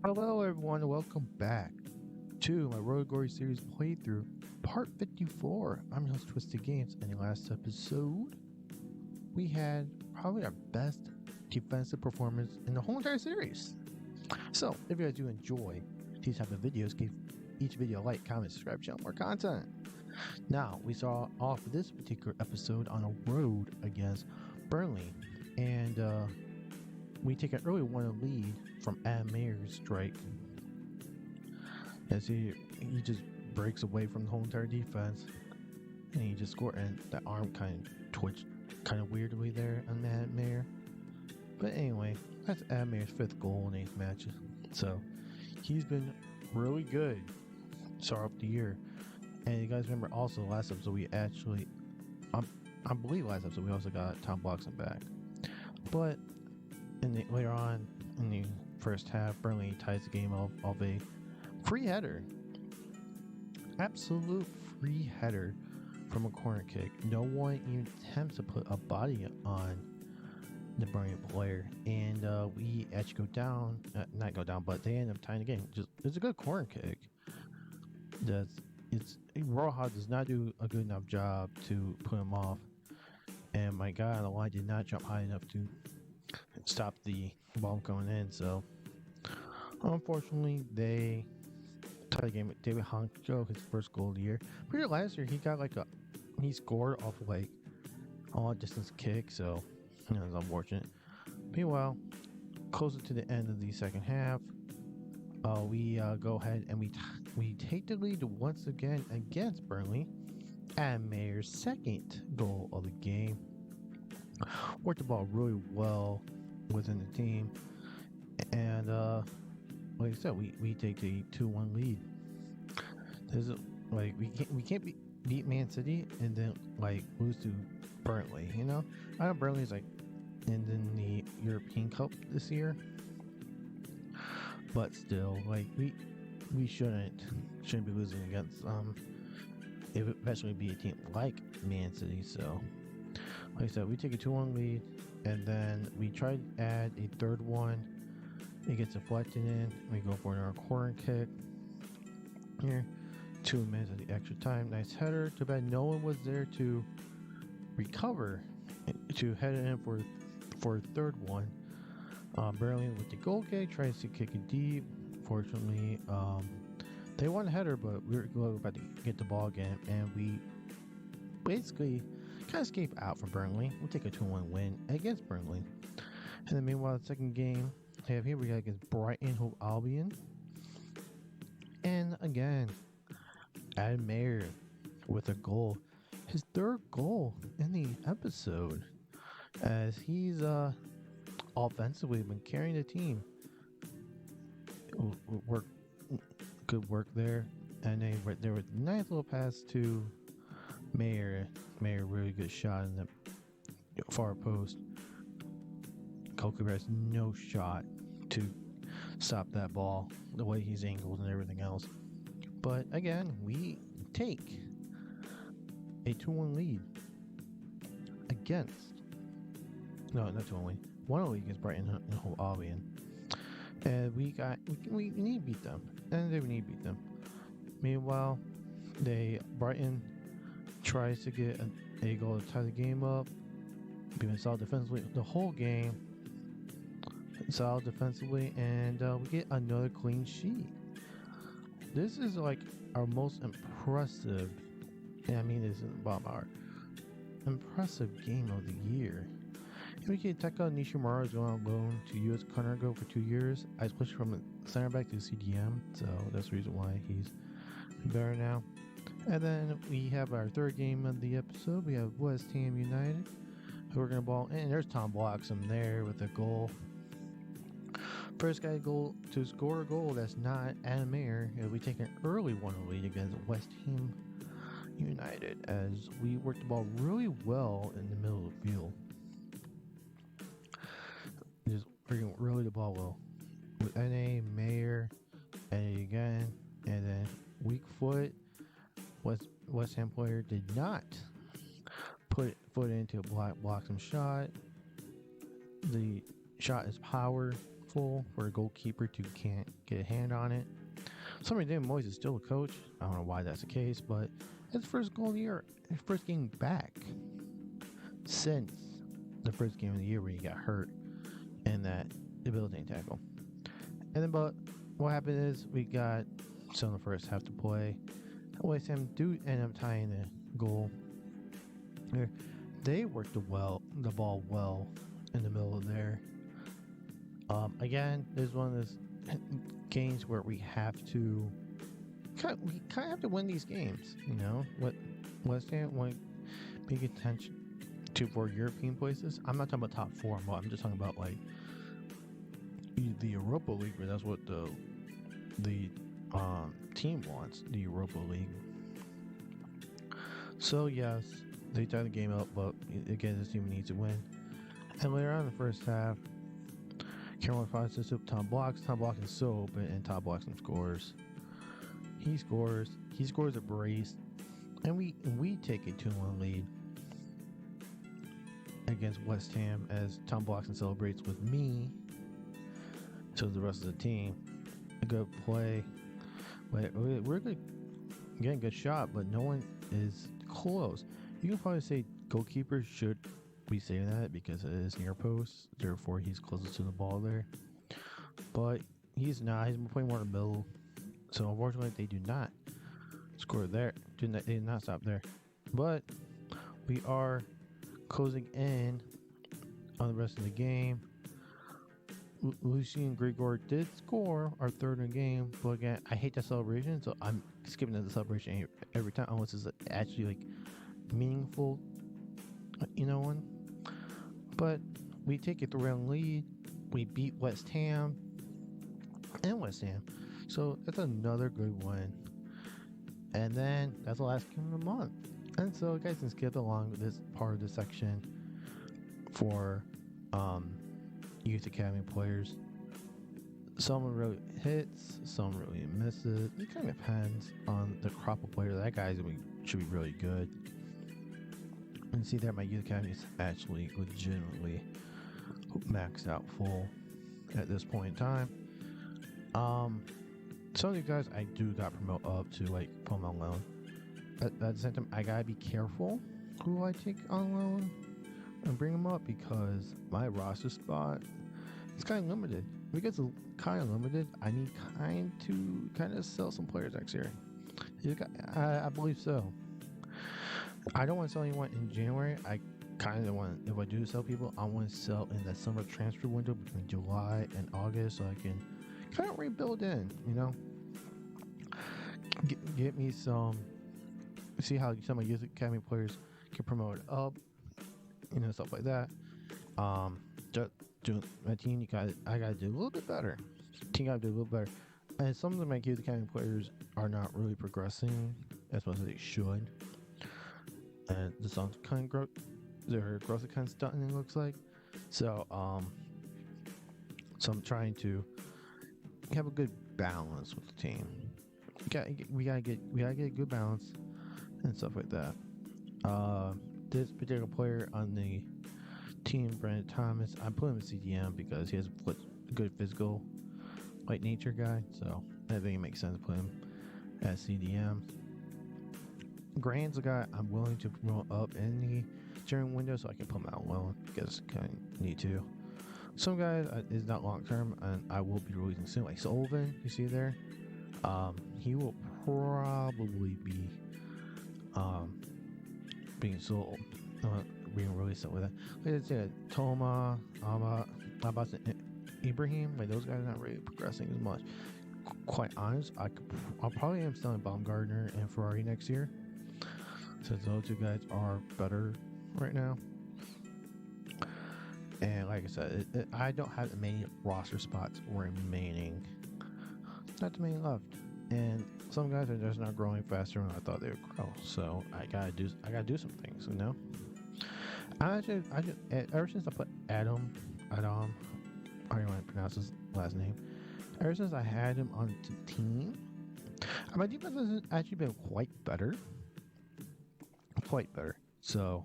Hello, everyone, and welcome back to my Road Glory Series playthrough, part 54. I'm your host, Twisted Games, and in the last episode, we had probably our best defensive performance in the whole entire series. So, if you guys do enjoy these type of videos, give each video a like, comment, subscribe, channel more content. Now, we saw off this particular episode on a road against Burnley, and we take an early 1 lead from Adam Mayer's strike as he just breaks away from the whole entire defense and he just scored, and that arm kind of twitched kind of weirdly there on Matt Mayer. But anyway, that's Adam Mayer's 5th goal in 8 matches, so he's been really good start up the year. And you guys remember also last episode we actually I believe last episode we also got Tom Bloxham back, but later on in the first half, Burnley ties the game off a free header. Absolute free header from a corner kick. No one even attempts to put a body on the Burnley player. And we actually go down. Not go down, but they end up tying the game. It's a good corner kick. Roja does not do a good enough job to put him off. And my guy on the line did not jump high enough to stop the ball going in. So unfortunately, they tie the game with David Honcho, his first goal of the year. Pretty last year, he scored off like a long distance kick, so it's unfortunate. Meanwhile, closer to the end of the second half, we go ahead and we take the lead once again against Burnley. And Mayer's second goal of the game. Worked the ball really well within the team, and like I said, we take a 2-1 lead. There's like we can't beat Man City and then like lose to Burnley. I know Burnley's like in the European Cup this year, but still, like we shouldn't be losing against eventually be a team like Man City. So like I said, we take a 2-1 lead, and then we try to add a third one. It gets deflected in. We go for another corner kick here. 2 minutes of the extra time. Nice header. Too bad no one was there to recover to head it in for a third one. Burnley with the goal kick tries to kick it deep. Fortunately, they won the header, but we were about to get the ball again, and we basically kind of escape out from Burnley. We'll take a 2-1 win against Burnley. And then meanwhile, the second game we have here, we got against Brighton Hove Albion. And again, Adam Mayer with a goal. His 3rd goal in the episode, as he's offensively been carrying the team. Good work there. And there was a nice little pass to Mayer. Mayer, really good shot in the far post. Goalkeeper has no shot to stop that ball, the way he's angled and everything else. But again, we take a 2-1 lead against not 2-1 lead, 1-0 lead against Brighton and Hove Albion. And we need to beat them. And we need to beat them. Meanwhile, Brighton tries to get a goal to tie the game up. Being solid defensively the whole game. Solid defensively, and we get another clean sheet. This is like our most impressive, this is about our impressive game of the year. We get Taka Nishimura going on loan to US Conargo for 2 years. I switched from center back to CDM, so that's the reason why he's better now. And then we have our third game of the episode. We have West Ham United, who are going to ball in. There's Tom Bloxham there with a goal. First guy goal to score a goal that's not Adam Mayer. We take an early 1-0 lead against West Ham United, as we worked the ball really well in the middle of the field. Just working really the ball well. With NA, Mayer, NA again, and then weak foot. West Ham player did not put foot into a Bloxham shot. The shot is power painful for a goalkeeper to can't get a hand on it. Somebody David Moyes is still a coach. I don't know why that's the case, but his first goal of the year, his first game back since the first game of the year where he got hurt in that debilitating tackle. And then, but what happened is we got still in the first half to play. West Ham do end up tying the goal. They worked the ball well in the middle of there. Again, this is one of those games where we have to kind of have to win these games. You know what West Ham want big attention to for European places. I'm not talking about top four, but I'm just talking about like the Europa League, where that's what the team wants, the Europa League. So yes, they tie the game up, but again, this team needs to win. And later on in the first half, Cameron finds this up. Tom Block's so open, and Tom Blockson scores. He scores a brace, and we take a 2-1 lead against West Ham as Tom Blockson celebrates with me. So the rest of the team, a good play. We're good, getting a good shot, but no one is close. You can probably say goalkeeper should be saying that because it is near post, therefore he's closest to the ball there. But he's not. He's playing more in the middle. So unfortunately, they do not score there. They did not stop there. But we are closing in on the rest of the game. Lucien Grigor did score our third in the game, but again, I hate that celebration, so I'm skipping the celebration every time unless it's actually like meaningful, one. But we take a 3-1 lead. We beat West Ham, so that's another good one. And then that's the last game of the month. And so, guys, can skip along with this part of the section for Youth Academy players. Some really hits, some really misses. It kind of depends on the crop of players. That guy should be really good. And see there, my Youth Academy is actually legitimately maxed out full at this point in time. Some of you guys I do got promoted up to like put them on loan. At the same time, I gotta be careful who I take on loan and bring them up because my roster spot is kind of limited. Because it's kind of limited, I need kind of sell some players next year. I believe so. I don't want to sell anyone in January. I kind of want, if I do sell people, I want to sell in the summer transfer window between July and August so I can kind of rebuild in, Get me some, see how some of my Youth Academy players get promoted up, stuff like that. Just doing my team, I gotta do a little bit better. Team gotta do a little better. And some of my Youth Academy players are not really progressing as much as they should. And the songs kind of growth, their growth is kind of stunting, it looks like. So I'm trying to have a good balance with the team. We gotta get a good balance and stuff like that. This particular player on the team, Brandon Thomas, I put him in CDM because he has a good physical, white nature guy. So I think it makes sense to put him at CDM. Grant's a guy I'm willing to promote up in the during window so I can put him out loan because I kind of need to. Some guys is not long term and I will be releasing soon, like Sullivan, you see there. He will probably be being sold, being released with that. Like I said, Toma, Abbas, and Ibrahim, like those guys are not really progressing as much. Quite honest, I'll probably am selling Baumgartner and Ferrari next year, since those two guys are better right now. And like I said, I don't have many roster spots remaining. Not too many left. And some guys are just not growing faster than I thought they would grow. So I gotta do some things, I just ever since I put Adam, I don't know how you want to pronounce his last name. Ever since I had him on the team, my defense has actually been quite better. So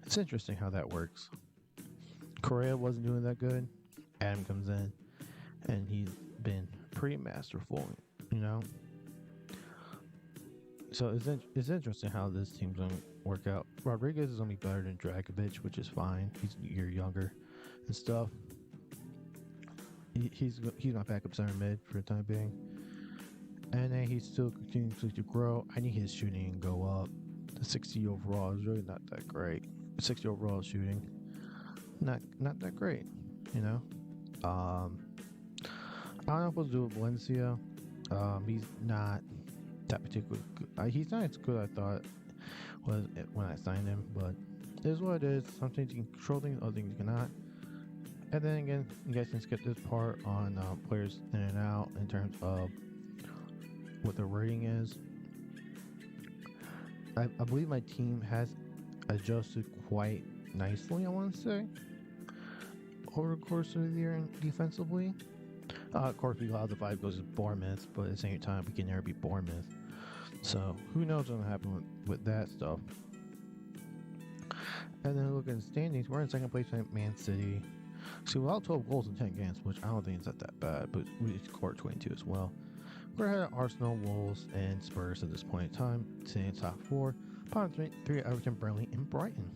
it's interesting how that works. Correa wasn't doing that good. Adam comes in, and he's been pretty masterful. You know, so it's interesting how this team's gonna work out. Rodriguez is gonna be better than Dragovic, which is fine. He's a year younger and stuff. He's my backup center mid for the time being, and then he's still continuing to grow. I need his shooting to go up. The 60 overall is really not that great. 60 overall shooting, not that great. You know, um, I don't know what to do with Valencia. He's not that particularly good. He's not as good as I thought was when I signed him, but it is what it is. Some things you can control things, other things you cannot. And then again, you guys can skip this part on players in and out in terms of what their rating is. I believe my team has adjusted quite nicely, I want to say, over the course of the year defensively. Of course, we allow the 5 goes to Bournemouth, but at the same time, we can never beat Bournemouth. So, who knows what's going to happen with that stuff. And then looking at the standings, we're in second place with Man City. See, without 12 goals in 10 games, which I don't think is that bad, but we scored 22 as well. We're ahead of Arsenal, Wolves, and Spurs at this point in time, sitting in top 4. Bottom 3, Everton, Burnley, and Brighton.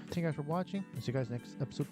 Thank you guys for watching. I'll see you guys next episode.